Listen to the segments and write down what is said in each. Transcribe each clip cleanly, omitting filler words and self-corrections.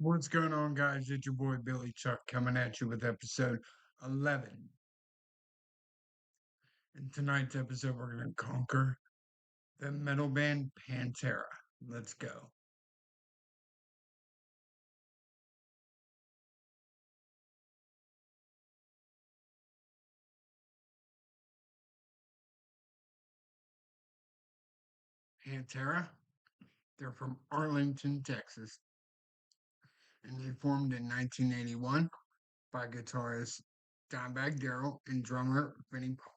What's going on, guys? It's your boy Billy Chuck coming at you with episode 11. In tonight's episode, we're going to conquer the metal band Pantera. Let's go. Pantera, they're from Arlington, Texas, and they formed in 1981 by guitarist Dimebag Darrell and drummer Vinnie Paul.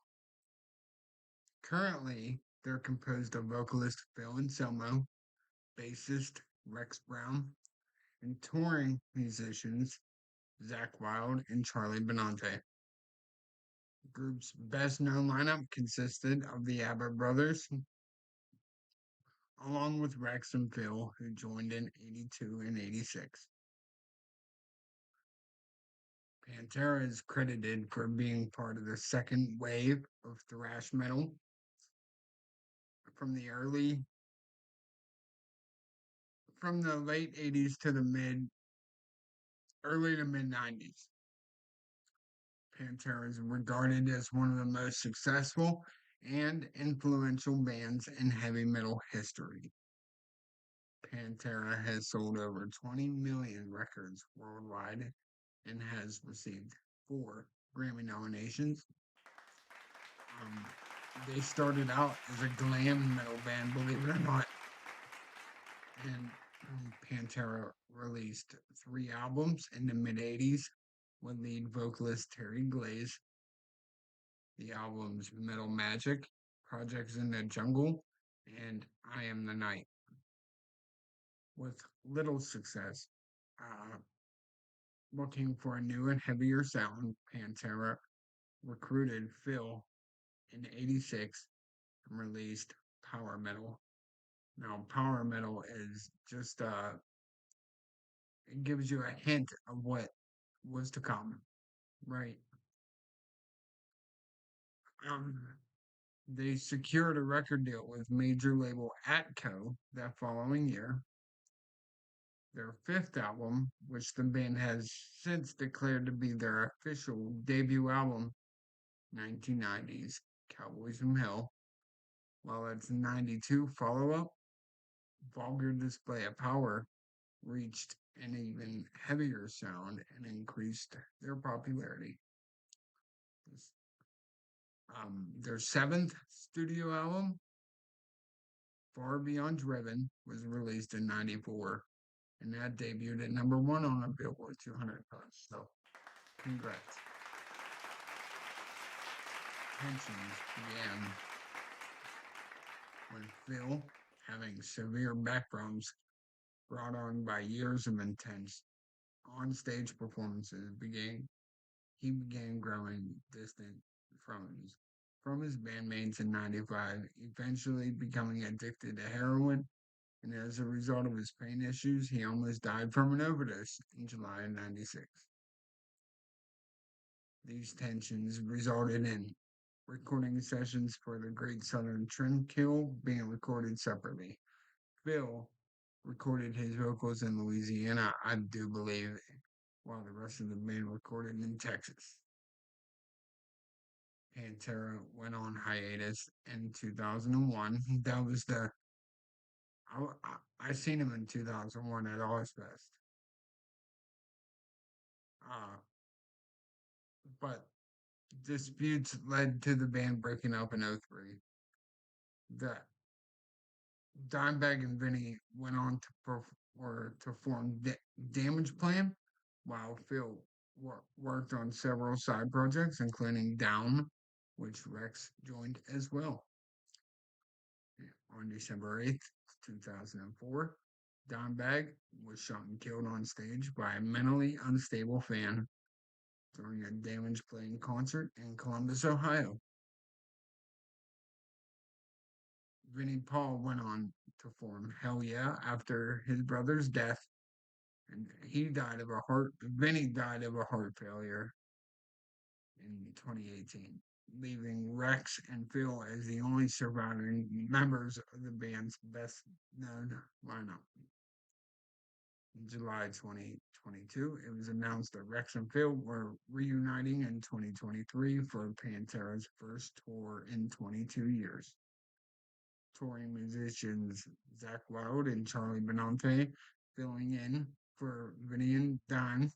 Currently, they're composed of vocalist Phil Anselmo, bassist Rex Brown, and touring musicians Zach Wild and Charlie Benante. The group's best known lineup consisted of the Abbott brothers, along with Rex and Phil, who joined in 82 and 86. Pantera is credited for being part of the second wave of thrash metal from the from the late 80s to the early to mid 90s. Pantera is regarded as one of the most successful and influential bands in heavy metal history. Pantera has sold over 20 million records worldwide and has received 4 Grammy nominations. Um, they started out as a glam metal band, believe it or not, and Pantera released 3 albums in the mid 80s with lead vocalist Terry Glaze. The albums Metal Magic, Projects in the Jungle, and I Am the Night. With little success, uh, looking for a new and heavier sound, Pantera recruited Phil in '86 and released Power Metal. Now, Power Metal is just it gives you a hint of what was to come, right? Um, they secured a record deal with major label Atco that following year. Their fifth album, which the band has since declared to be their official debut album, 1990's Cowboys from Hell, while its 92 follow up, Vulgar Display of Power, reached an even heavier sound and increased their popularity. Their seventh studio album, Far Beyond Driven, was released in '94, and that debuted at #1 on the Billboard 200 chart. So, congrats. Tensions began when Phil, having severe back problems brought on by years of intense on-stage performances, he began growing distant from his bandmates in '95, eventually becoming addicted to heroin. And as a result of his pain issues, he almost died from an overdose in July of '96. These tensions resulted in recording sessions for the Great Southern Trendkill being recorded separately. Phil recorded his vocals in Louisiana, I do believe, while the rest of the band recorded in Texas. Pantera went on hiatus in 2001. That was I seen him in 2001 at Ozfest. Uh, but disputes led to the band breaking up in '03. The Dimebag and Vinny went on to form Damage Plan, while Phil worked on several side projects, including Down, which Rex joined as well. On December 8th, 2004, Dimebag was shot and killed on stage by a mentally unstable fan during a Damage Plan concert in Columbus, Ohio. Vinnie Paul went on to form Hell Yeah after his brother's death, and Vinnie died of a heart failure in 2018, leaving Rex and Phil as the only surviving members of the band's best known lineup. In July 2022, it was announced that Rex and Phil were reuniting in 2023 for Pantera's first tour in 22 years. Touring musicians Zach Wild and Charlie Benante filling in for Vinny and Don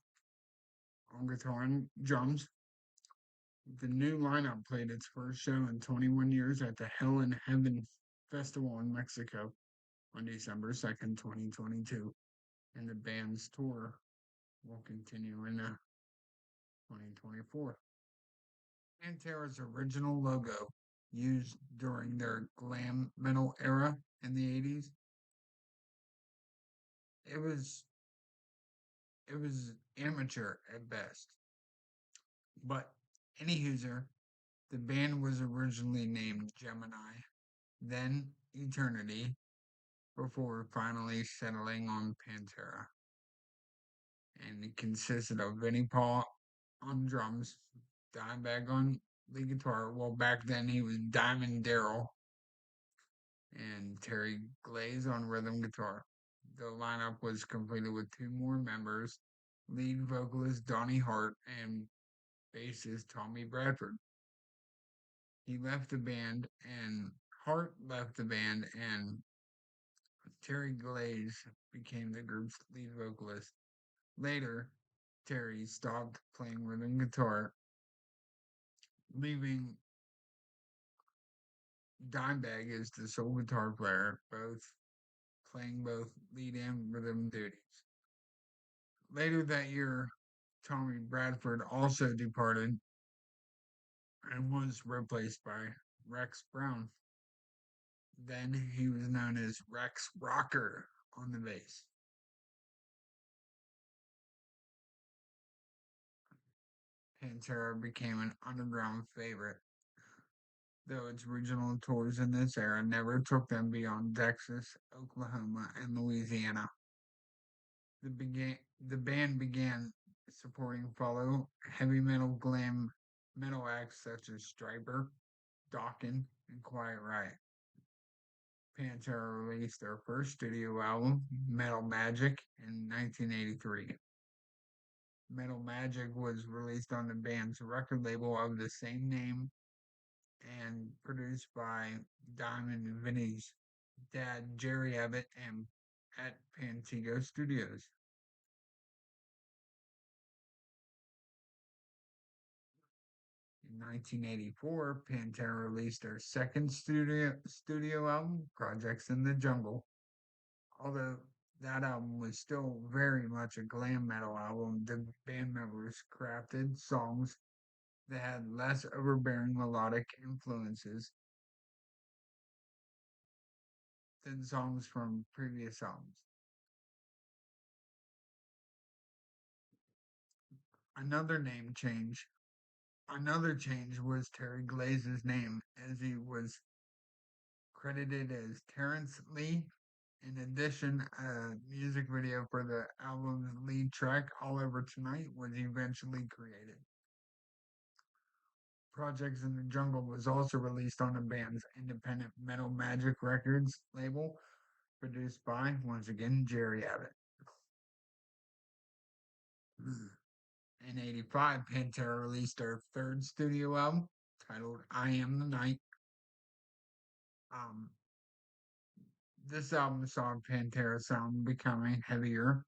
on guitar and drums. The new lineup played its first show in 21 years at the Hell in Heaven Festival in Mexico on December 2nd, 2022, and the band's tour will continue in 2024. Pantera's original logo, used during their glam metal era in the 80s, it was it was amateur at best. But any user, the band was originally named Gemini, then Eternity, before finally settling on Pantera. And it consisted of Vinnie Paul on drums, Dimebag on lead guitar. Well, back then he was Diamond Daryl, and Terry Glaze on rhythm guitar. The lineup was completed with two more members, lead vocalist Donnie Hart and bassist Tommy Bradford. He left the band, and Hart left the band, and Terry Glaze became the group's lead vocalist. Later, Terry stopped playing rhythm guitar, leaving Dimebag as the sole guitar player, playing both lead and rhythm duties. Later that year, Tommy Bradford also departed and was replaced by Rex Brown. Then he was known as Rex Rocker on the bass. Pantera became an underground favorite, though its regional tours in this era never took them beyond Texas, Oklahoma, and Louisiana. The band began supporting fellow heavy metal glam metal acts such as Striper, Dawkins, and Quiet Riot. Pantera released their first studio album, Metal Magic, in 1983. Metal Magic was released on the band's record label of the same name and produced by Diamond and Vinny's dad, Jerry Abbott, and at Pantego Studios. In 1984, Pantera released their second studio album, Projects in the Jungle. Although that album was still very much a glam metal album, the band members crafted songs that had less overbearing melodic influences than songs from previous albums. Another name change. Another change was Terry Glaze's name, as he was credited as Terrence Lee. In addition, a music video for the album's lead track, All Over Tonight, was eventually created. Projects in the Jungle was also released on the band's independent Metal Magic Records label, produced by, once again, Jerry Abbott. In 85, Pantera released their third studio album, titled I Am the Night. Um, this album saw Pantera's sound becoming heavier,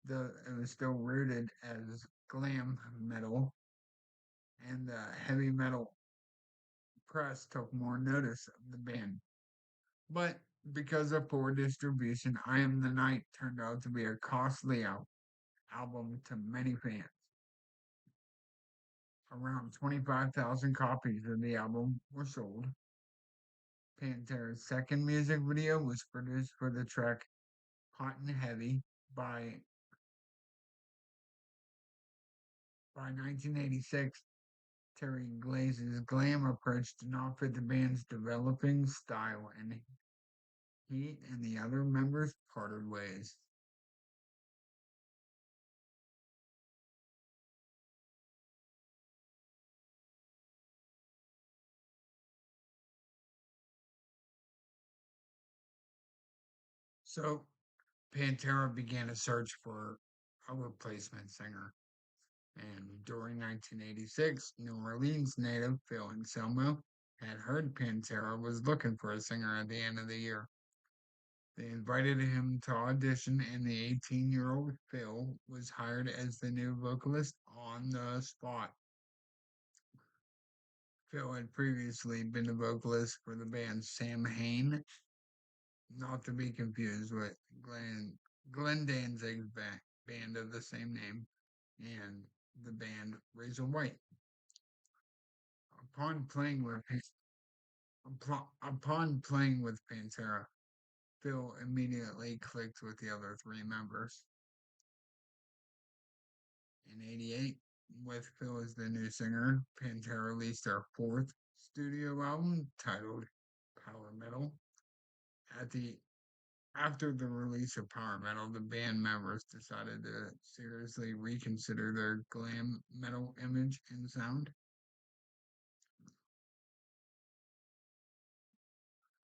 though it was still rooted as glam metal, and the heavy metal press took more notice of the band. But because of poor distribution, I Am the Night turned out to be a costly album to many fans. Around 25,000 copies of the album were sold. Pantera's second music video was produced for the track Hot and Heavy by 1986. Terry Glaze's glam approach did not fit the band's developing style, and he and the other members parted ways. So Pantera began a search for a replacement singer. And during 1986, New Orleans native Phil Anselmo had heard Pantera was looking for a singer at the end of the year. They invited him to audition, and the 18-year-old Phil was hired as the new vocalist on the spot. Phil had previously been the vocalist for the band Sam Hain, not to be confused with Glenn Danzig's band of the same name, and the band Razor White. Upon playing with upon playing with Pantera, Phil immediately clicked with the other three members. In '88, with Phil as the new singer, Pantera released their fourth studio album titled Power Metal. At the After the release of Power Metal, the band members decided to seriously reconsider their glam metal image and sound.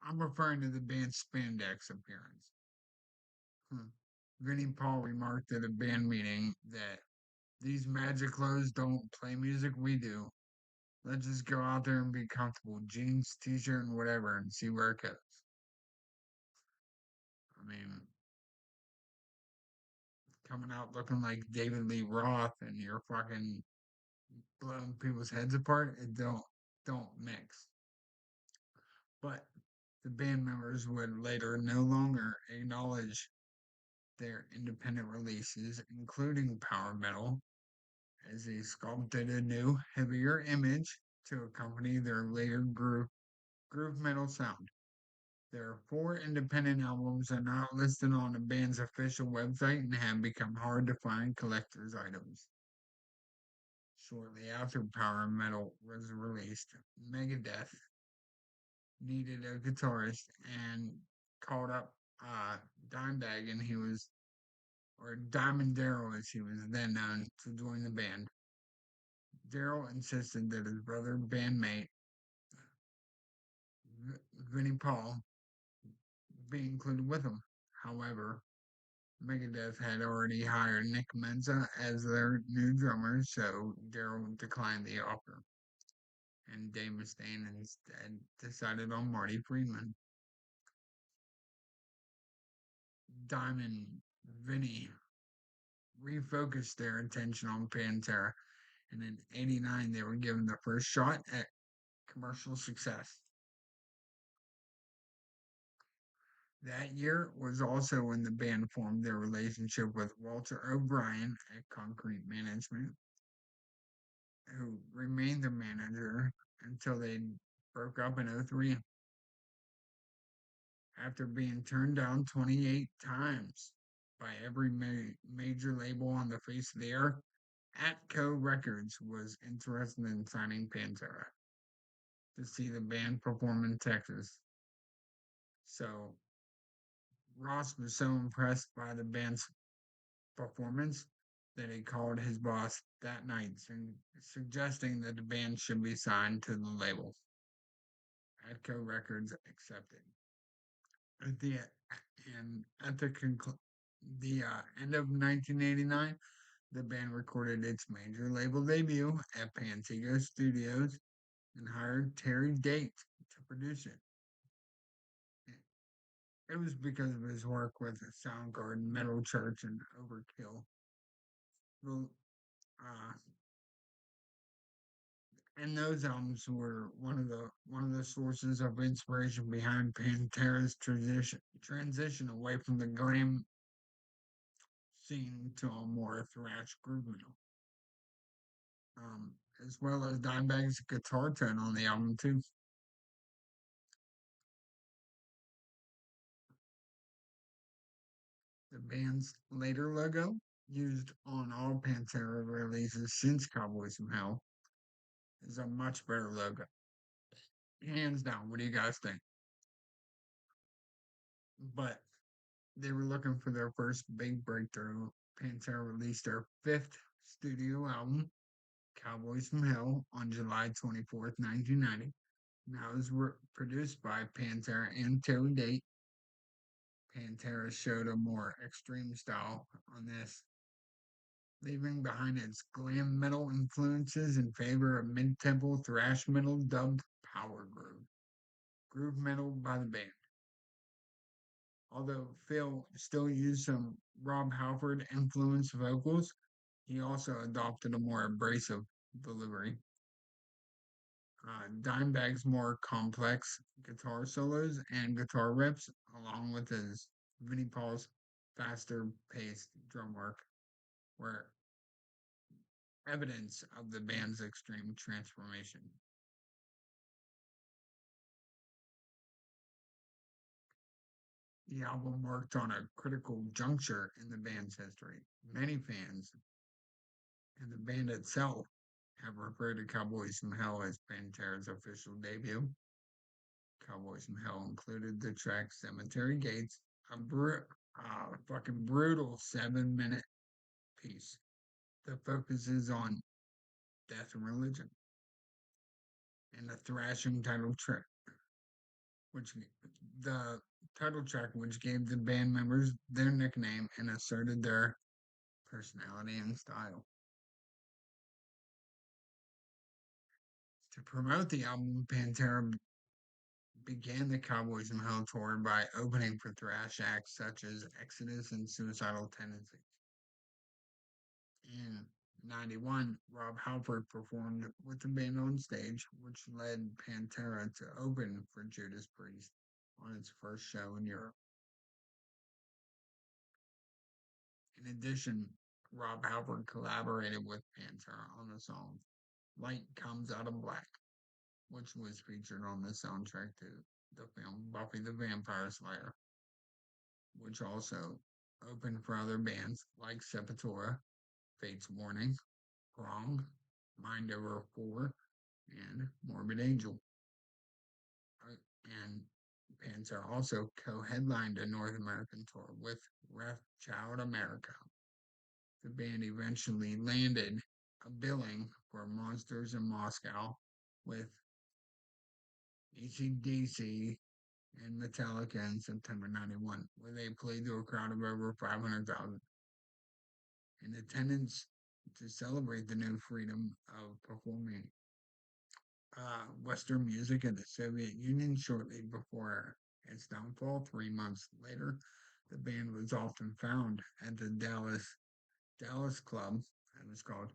I'm referring to the band's spandex appearance. Hmm. Vinnie Paul remarked at a band meeting that these magic clothes don't play music, we do. Let's just go out there and be comfortable. Jeans, t shirt, and whatever, and see where it goes. I mean, coming out looking like David Lee Roth and you're fucking blowing people's heads apart, it don't mix. But the band members would later no longer acknowledge their independent releases, including Power Metal, as they sculpted a new, heavier image to accompany their later groove metal sound. Their four independent albums are not listed on the band's official website and have become hard to find collector's items. Shortly after Power Metal was released, Megadeth needed a guitarist and called up Dimebag, and he was, or Diamond Daryl as he was then known, to join the band. Daryl insisted that his brother bandmate Vinnie Paul be included with him. However, Megadeth had already hired Nick Menza as their new drummer, so Daryl declined the offer, and Dave Mustaine instead decided on Marty Friedman. Diamond Vinny refocused their attention on Pantera, and in '89 they were given the first shot at commercial success. That year was also when the band formed their relationship with Walter O'Brien at Concrete Management, who remained their manager until they broke up in '03 after being turned down 28 times by every major label on the face of the earth. Atco Records was interested in signing Pantera to see the band perform in Texas. So Ross was so impressed by the band's performance that he called his boss that night suggesting that the band should be signed to the label. Atco Records accepted. At the and at the end of 1989, the band recorded its major label debut at Pantego Studios and hired Terry Date to produce it. It was because of his work with Soundgarden, Metal Church, and Overkill. Well, uh, and those albums were one of the sources of inspiration behind Pantera's transition away from the glam scene to a more thrash groove metal. As well as Dimebag's guitar tone on the album too. The band's later logo, used on all Pantera releases since Cowboys from Hell, is a much better logo. Hands down. What do you guys think? But they were looking for their first big breakthrough. Pantera released their fifth studio album, Cowboys from Hell, on July 24th, 1990. Now it was produced by Pantera and Terry Date. Pantera showed a more extreme style on this, leaving behind its glam metal influences in favor of mid-tempo thrash metal dubbed power groove metal by the band. Although Phil still used some Rob Halford influenced vocals, he also adopted a more abrasive delivery. Dimebag's more complex guitar solos and guitar riffs, along with his Vinnie Paul's faster paced drum work, were evidence of the band's extreme transformation. The album marked on a critical juncture in the band's history. Many fans and the band itself have referred to Cowboys from Hell as Pantera's official debut. Cowboys from Hell included the track Cemetery Gates, fucking brutal 7 minute piece that focuses on death and religion, and the thrashing title track, which the title track, which gave the band members their nickname and asserted their personality and style. To promote the album, Pantera began the Cowboys from Hell tour by opening for thrash acts such as Exodus and Suicidal Tendencies. In 91, Rob Halford performed with the band on stage, which led Pantera to open for Judas Priest on its first show in Europe. In addition, Rob Halford collaborated with Pantera on the song Light Comes Out of Black, which was featured on the soundtrack to the film Buffy the Vampire Slayer, which also opened for other bands like Sepultura, Fate's Warning, Wrong, Mind Over 4, and Morbid Angel. And Pantera also co-headlined a North American tour with Ref Child America. The band eventually landed a billing for Monsters in Moscow with AC/DC and Metallica in September 91, where they played to a crowd of over 500,000. In attendance to celebrate the new freedom of performing Western music in the Soviet Union shortly before its downfall. 3 months later, the band was often found at the Dallas club, it was called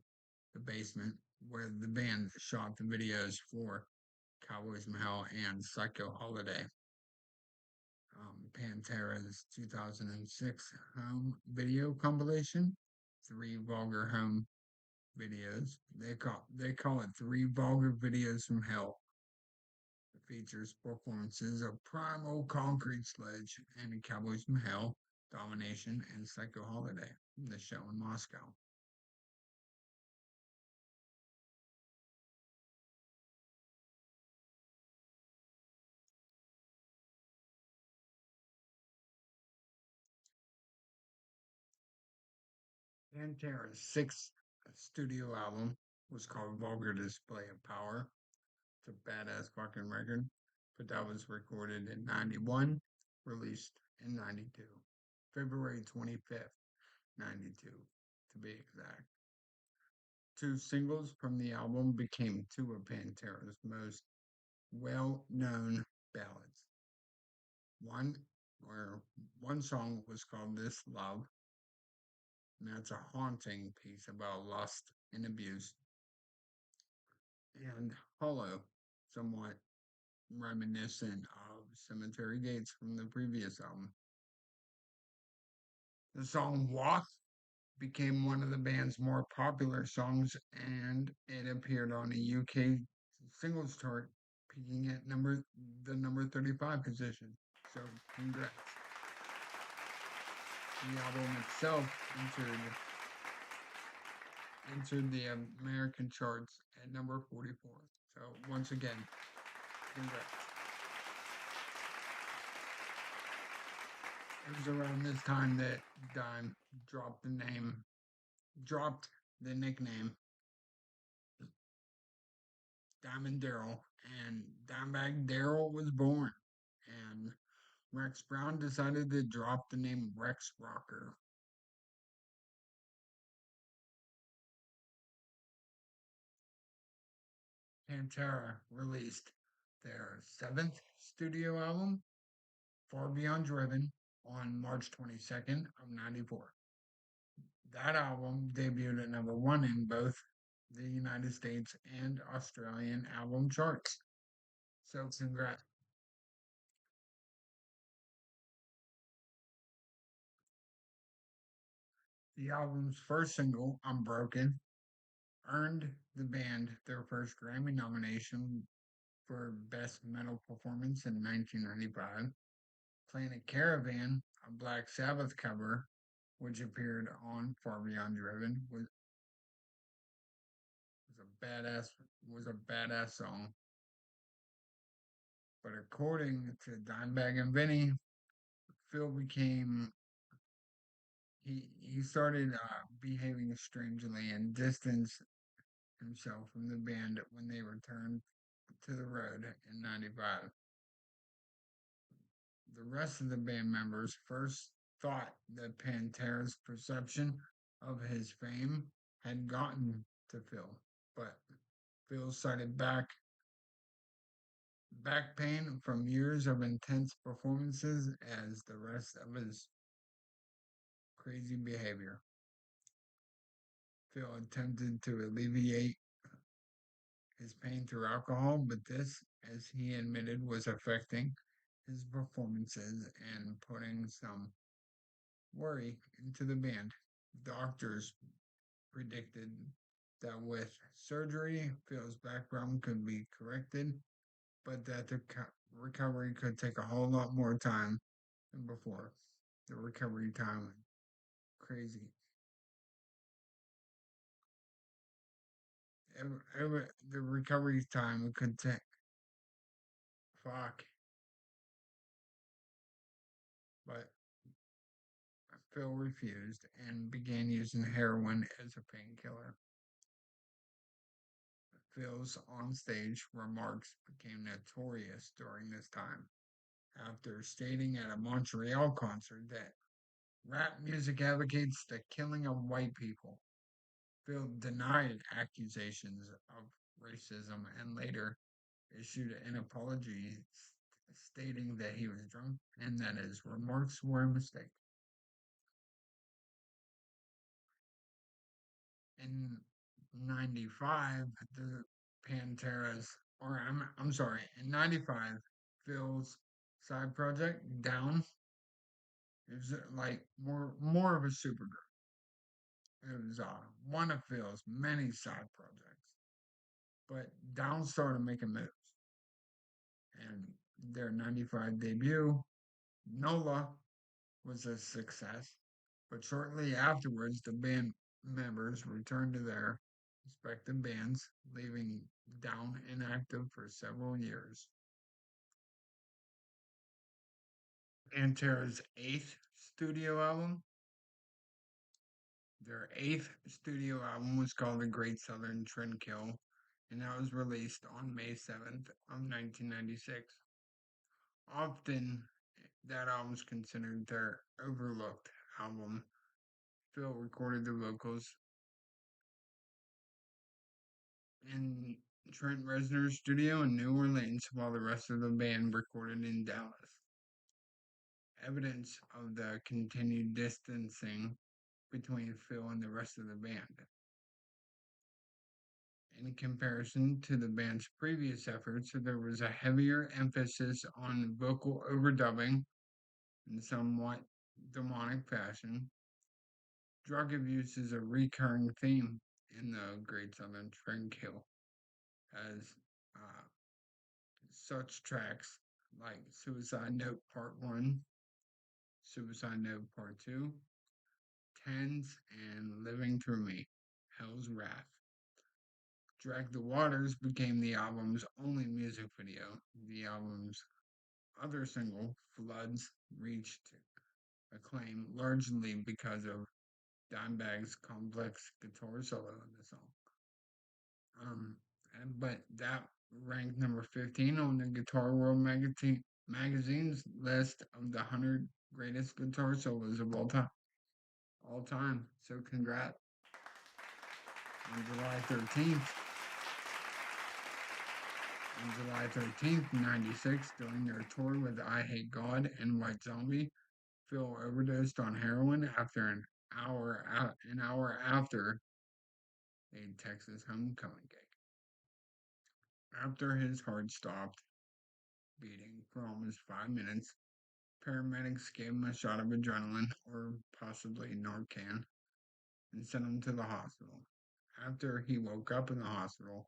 the Basement, where the band shot the videos for Cowboys from Hell and Psycho Holiday. Pantera's 2006 home video compilation, Three Vulgar Home Videos. They call it Three Vulgar Videos from Hell. It features performances of Primal Concrete Sledge and Cowboys from Hell, Domination, and Psycho Holiday, the show in Moscow. Pantera's sixth studio album was called Vulgar Display of Power. It's a badass fucking record, but that was recorded in 91, released in 92. February 25th, 92, to be exact. Two singles from the album became two of Pantera's most well-known ballads. One, or one song was called This Love, and that's a haunting piece about lust and abuse. And Hollow, somewhat reminiscent of Cemetery Gates from the previous album. The song Walk became one of the band's more popular songs, and it appeared on a UK singles chart, peaking at the number 35 position. So congrats. The album itself entered the American charts at number 44. So once again, congrats. It was around this time that Dime dropped the nickname Diamond Daryl, and Dimebag Daryl was born. And Rex Brown decided to drop the name Rex Rocker. Pantera released their seventh studio album, Far Beyond Driven, on March 22nd, 94. That album debuted at number one in both the United States and Australian album charts. So congrats. The album's first single, Unbroken, earned the band their first Grammy nomination for Best Metal Performance in 1995. Planet Caravan, a Black Sabbath cover, which appeared on Far Beyond Driven, was a badass was a badass song. But according to Dimebag and Vinny, Phil became he started behaving strangely and distanced himself from the band when they returned to the road in '95. The rest of the band members first thought that Pantera's perception of his fame had gotten to Phil, but Phil cited back pain from years of intense performances as the rest of his crazy behavior. Phil attempted to alleviate his pain through alcohol, but this, as he admitted, was affecting his performances and putting some worry into the band. Doctors predicted that with surgery, Phil's background could be corrected, but that the recovery could take a whole lot more time than before. The recovery time, crazy. The recovery time could take, fuck. But Phil refused and began using heroin as a painkiller. Phil's onstage remarks became notorious during this time after stating at a Montreal concert that rap music advocates the killing of white people. Phil denied accusations of racism and later issued an apology stating that he was drunk and that his remarks were a mistake. In 95, the Pantera's, or I'm sorry, in 95, Phil's side project, Down, is like more of a supergroup. It was one of Phil's many side projects. But Down started making moves. And their 95 debut, NOLA, was a success. But shortly afterwards, the band members returned to their respective bands, leaving Down inactive for several years. Pantera's eighth studio album. Their eighth studio album was called The Great Southern Trendkill, and that was released on May 7th, 1996. Often, that album is considered their overlooked album. Phil recorded the vocals in Trent Reznor's studio in New Orleans while the rest of the band recorded in Dallas. Evidence of the continued distancing between Phil and the rest of the band. In comparison to the band's previous efforts, there was a heavier emphasis on vocal overdubbing in somewhat demonic fashion. Drug abuse is a recurring theme in the Great Southern Trendkill, as uh, such tracks like Suicide Note Part 1, Suicide Note Part 2, Tens, and Living Through Me, Hell's Wrath. Drag the Waters became the album's only music video. The album's other single, Floods, reached acclaim largely because of Dimebag's complex guitar solo in the song. But that ranked number 15 on the Guitar World magazine Magazine's list of the 100 greatest guitar solos of all time. So congrats. On July 13th, 96, during their tour with I Hate God and White Zombie, Phil overdosed on heroin after an hour after a Texas homecoming gig. After his heart stopped beating for almost 5 minutes, paramedics gave him a shot of adrenaline, or possibly Narcan, and sent him to the hospital. After he woke up in the hospital,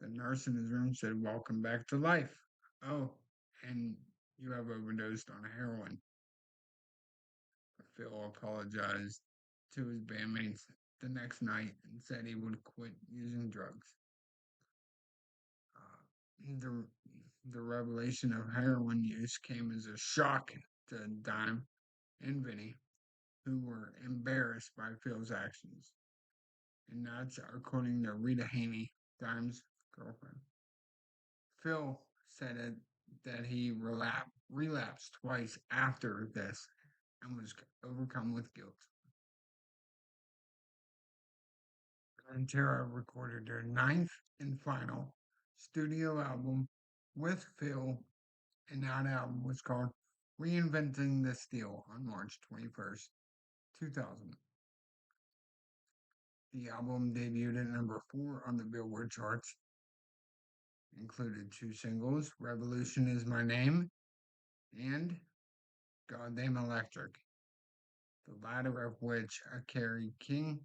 the nurse in his room said, "Welcome back to life." Oh, and you have overdosed on heroin. Phil apologized to his bandmates the next night and said he would quit using drugs. The revelation of heroin use came as a shock to Dime and Vinny, who were embarrassed by Phil's actions. And that's according to Rita Haney, Dime's girlfriend. Phil said that he relapsed twice after this and was overcome with guilt. Pantera recorded their ninth and final studio album with Phil, and that album was called Reinventing the Steel on March 21st, 2000. The album debuted at number 4 on the Billboard charts, included two singles, Revolution is My Name and Goddamn Electric, the latter of which a Kerry King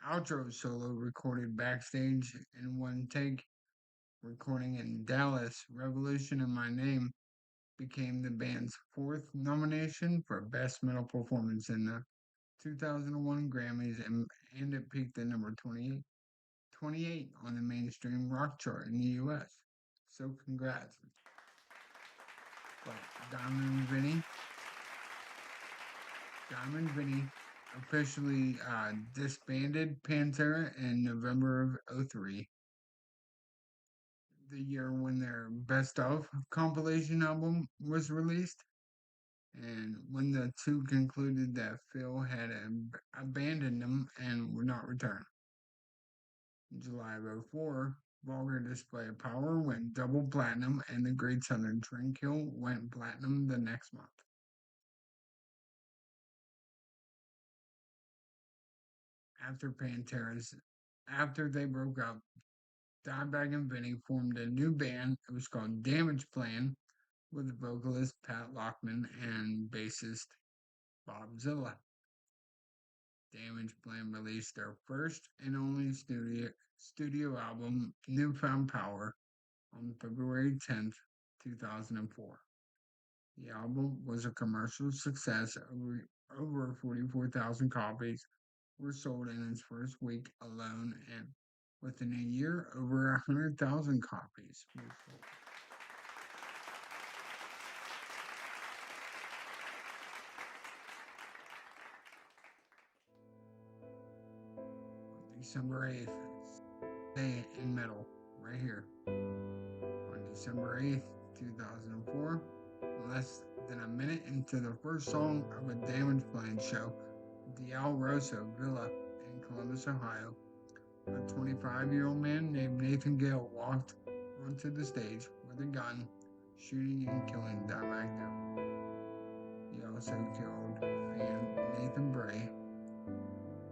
outro solo recorded backstage in one take. Recording in Dallas, Revolution in My Name became the band's fourth nomination for Best Metal Performance in the 2001 Grammys, and it peaked at number 28 on the mainstream rock chart in the US. So congrats. But Diamond Vinny officially disbanded Pantera in November of 03, the year when their Best Of compilation album was released. And when the two concluded that Phil had abandoned them and would not return. In July of 04, Vulgar Display of Power went double platinum, and the Great Southern Trendkill went platinum the next month. After they broke up, Dimebag and Vinny formed a new band. It was called Damage Plan, with vocalist Pat Lockman and bassist Bob Zilla. Damage Plan released their first and only studio album, Newfound Power, on February 10th, 2004. The album was a commercial success. Over 44,000 copies were sold in its first week alone, and within a year, over 100,000 copies were sold. December 8th, day in metal, right here. On December 8th, 2004, less than a minute into the first song of a Damage Plan show at the Al Rosso Villa in Columbus, Ohio, a 25-year-old man named Nathan Gale walked onto the stage with a gun, shooting and killing Dimebag Darrell. He also killed fan Nathan Bray,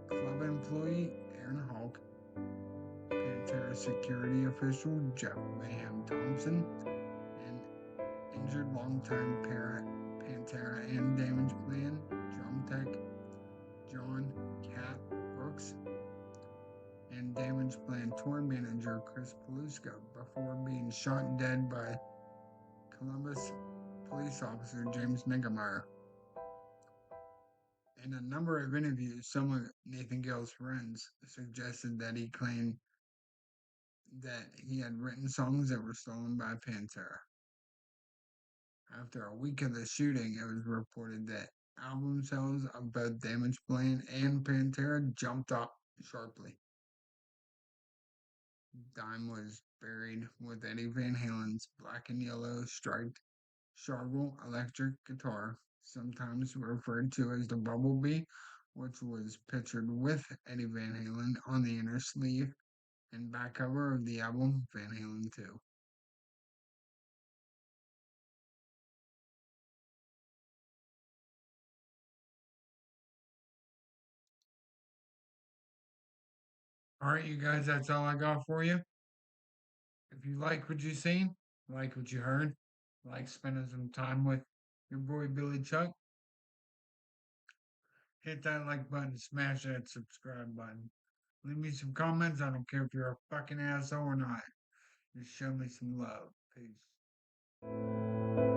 club employee Aaron Hawk, Pantera security official Jeff Mayhem Thompson, and injured longtime Pantera and Damage Plan drum tech John Cat Brooks, and Damage Plan tour manager Chris Paluska, before being shot dead by Columbus police officer James Niggemeyer. In a number of interviews, some of Nathan Gale's friends suggested that he claimed that he had written songs that were stolen by Pantera. After a week of the shooting, it was reported that album sales of both Damage Plan and Pantera jumped up sharply. Dime was buried with Eddie Van Halen's black and yellow striped Shargle electric guitar, sometimes referred to as the Bumblebee, which was pictured with Eddie Van Halen on the inner sleeve and back cover of the album Van Halen 2. All right, you guys, that's all I got for you. If you like what you seen, like what you heard, like spending some time with your boy Billy Chuck, hit that like button, smash that subscribe button. Leave me some comments. I don't care if you're a fucking asshole or not. Just show me some love. Peace.